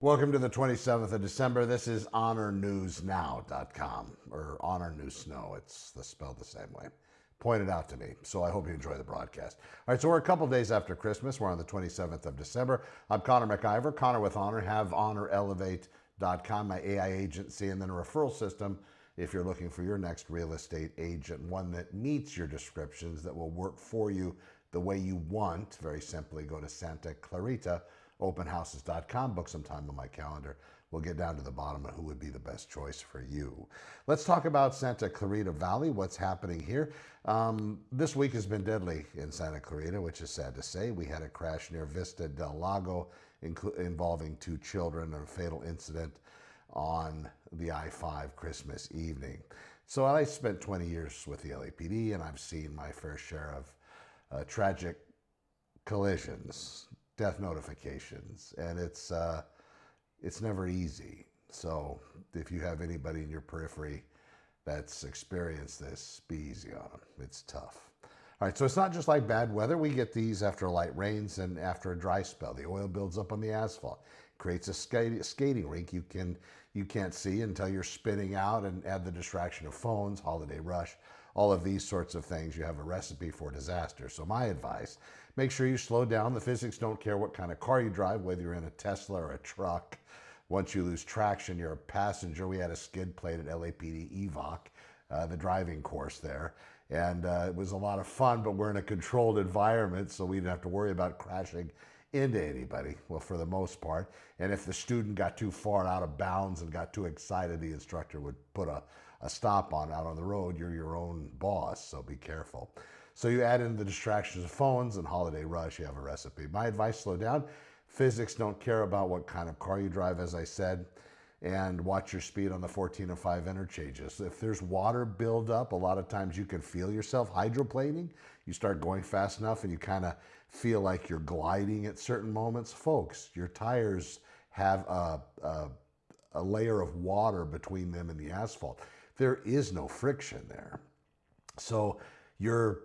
Welcome to the 27th of December. This is honornewsnow.com or Honor News Snow. It's spelled the same way. Pointed out to me. So I hope you enjoy the broadcast. All right, so we're a couple days after Christmas. We're on the 27th of December. I'm Connor McIver, Connor with Honor. Have honorelevate.com, my AI agency, and then a referral system if you're looking for your next real estate agent, one that meets your descriptions, that will work for you the way you want. Very simply, go to Santa Clarita openhouses.com, book some time on my calendar. We'll get down to the bottom of who would be the best choice for you. Let's talk about Santa Clarita Valley, what's happening here. This week has been deadly in Santa Clarita, which is sad to say. We had a crash near Vista del Lago involving two children, a fatal incident on the I-5 Christmas evening. So I spent 20 years with the LAPD, and I've seen my fair share of tragic collisions, death notifications, and it's never easy. So if you have anybody in your periphery that's experienced this, be easy on them. It's tough. All right, so it's not just like bad weather. We get these after light rains and after a dry spell. The oil builds up on the asphalt, creates a skating rink you can't see until you're spinning out, and add the distraction of phones, holiday rush, all of these sorts of things. You have a recipe for disaster. So my advice, make sure you slow down. The physics don't care what kind of car you drive, whether you're in a Tesla or a truck. Once you lose traction, you're a passenger. We had a skid plate at LAPD EVOC, the driving course there. And it was a lot of fun, but we're in a controlled environment, so we didn't have to worry about crashing into anybody, well, for the most part. And if the student got too far out of bounds and got too excited, the instructor would put a stop on out on the road. You're your own boss, so be careful. So you add in the distractions of phones and holiday rush, you have a recipe. My advice, slow down. Physics don't care about what kind of car you drive, as I said, and watch your speed on the 14 and 5 interchanges. If there's water buildup, a lot of times you can feel yourself hydroplaning. You start going fast enough and you kind of feel like you're gliding at certain moments. Folks, your tires have a layer of water between them and the asphalt. There is no friction there. So your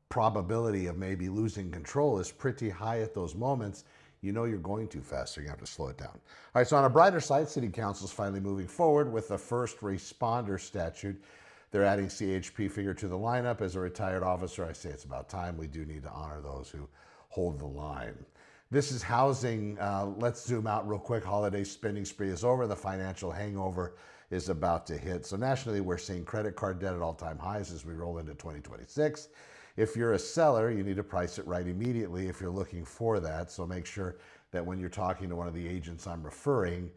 probability of maybe losing control is pretty high at those moments. You know you're going too fast, so you have to slow it down. All right, so on a brighter side, City Council is finally moving forward with the first responder statute. They're adding CHP figure to the lineup. As a retired officer, I say it's about time. We do need to honor those who hold the line. This is housing. Let's zoom out real quick. Holiday spending spree is over. The financial hangover is about to hit. So nationally, we're seeing credit card debt at all-time highs as we roll into 2026. If you're a seller, you need to price it right immediately if you're looking for that. So make sure that when you're talking to one of the agents I'm referring,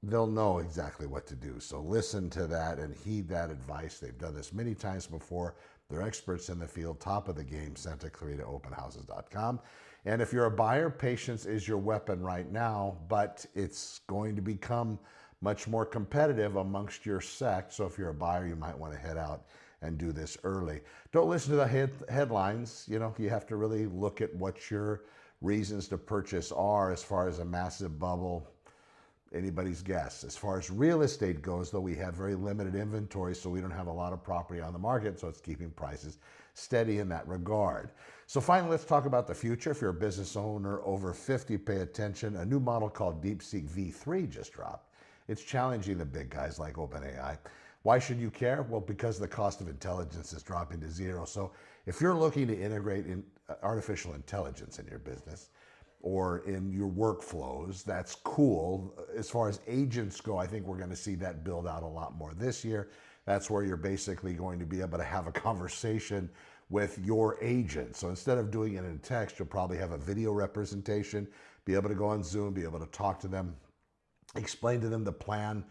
they'll know exactly what to do. So listen to that and heed that advice. They've done this many times before. They're experts in the field, top of the game, Santa Clarita openhouses.com. And if you're a buyer, patience is your weapon right now, but it's going to become much more competitive amongst your sect. So if you're a buyer, you might want to head out and do this early. Don't listen to the headlines. You know, you have to really look at what your reasons to purchase are. As far as a massive bubble, anybody's guess. As far as real estate goes, though, we have very limited inventory, so we don't have a lot of property on the market, so it's keeping prices steady in that regard. So finally, let's talk about the future. If you're a business owner over 50, pay attention. A new model called DeepSeek V3 just dropped. It's challenging the big guys like OpenAI. Why should you care? Well, because the cost of intelligence is dropping to zero. So if you're looking to integrate artificial intelligence in your business or in your workflows, that's cool. As far as agents go, I think we're going to see that build out a lot more this year. That's where you're basically going to be able to have a conversation with your agent. So instead of doing it in text, you'll probably have a video representation, be able to go on Zoom, be able to talk to them, explain to them the plan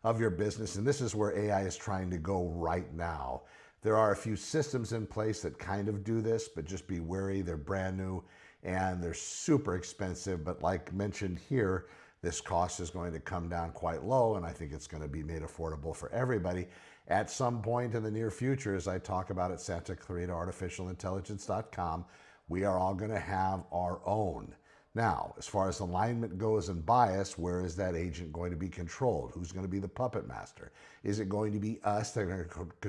of your business. And this is where AI is trying to go right now. There are a few systems in place that kind of do this, but just be wary. They're brand new and they're super expensive. But like mentioned here, this cost is going to come down quite low, and I think it's going to be made affordable for everybody at some point in the near future. As I talk about at Santa Clarita artificialintelligence.com, we are all going to have our own. Now, as far as alignment goes and bias, where is that agent going to be controlled? Who's going to be the puppet master? Is it going to be us that are going to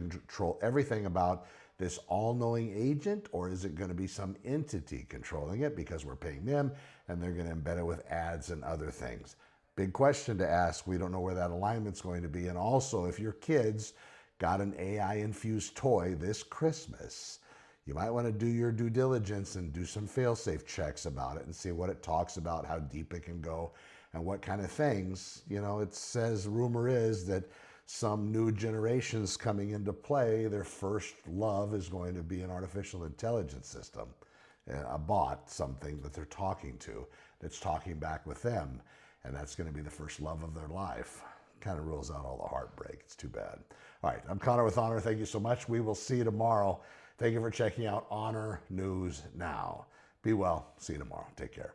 control everything about this all-knowing agent, or is it going to be some entity controlling it because we're paying them and they're going to embed it with ads and other things? Big question to ask. We don't know where that alignment's going to be. And also, if your kids got an AI infused toy this Christmas, you might want to do your due diligence and do some fail-safe checks about it and see what it talks about, how deep it can go, and what kind of things. It says, rumor is that some new generations coming into play, their first love is going to be an artificial intelligence system, a bot, something that they're talking to, that's talking back with them. And that's going to be the first love of their life. Kind of rules out all the heartbreak. It's too bad. All right, I'm Connor with Honor. Thank you so much. We will see you tomorrow. Thank you for checking out Honor News Now. Be well. See you tomorrow. Take care.